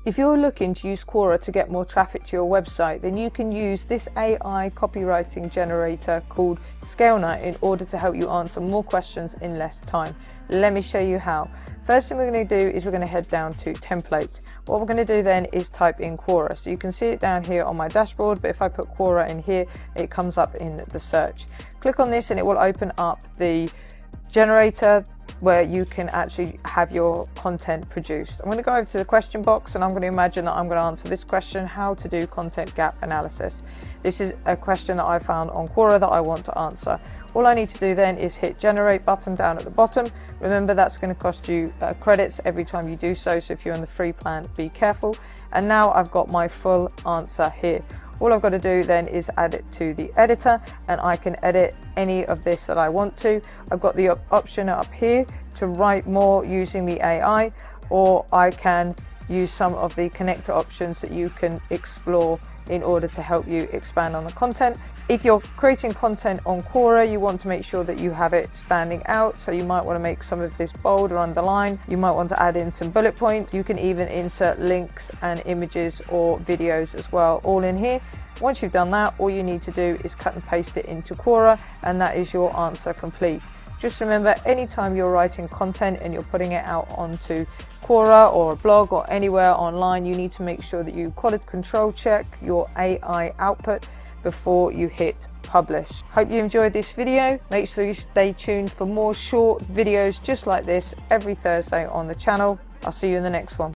If you're looking to use Quora to get more traffic to your website, then you can use this AI copywriting generator called Scalenut in order to help you answer more questions in less time. Let me show you how. First thing we're going to do is we're going to head down to templates. What we're going to do then is type in Quora. So you can see it down here on my dashboard, but if I put Quora in here, it comes up in the search. Click on this and it will open up the generator where you can actually have your content produced. I'm going to go over to the question box and I'm going to imagine that I'm going to answer this question: how to do content gap analysis. This is a question that I found on Quora that I want to answer. All I need to do then is hit generate button down at the bottom. Remember, that's going to cost you credits every time you do so, so if you're on the free plan, be careful. And now I've got my full answer here. All I've got to do then is add it to the editor and I can edit any of this that I want to. I've got the option up here to write more using the AI, or I can use some of the connector options that you can explore in order to help you expand on the content. If you're creating content on Quora, you want to make sure that you have it standing out, so you might want to make some of this bold or underline. You might want to add in some bullet points. You can even insert links and images or videos as well, all in here. Once you've done that, all you need to do is cut and paste it into Quora, and that is your answer complete. Just remember, anytime you're writing content and you're putting it out onto Quora or a blog or anywhere online, you need to make sure that you quality control check your AI output before you hit publish. Hope you enjoyed this video. Make sure you stay tuned for more short videos just like this every Thursday on the channel. I'll see you in the next one.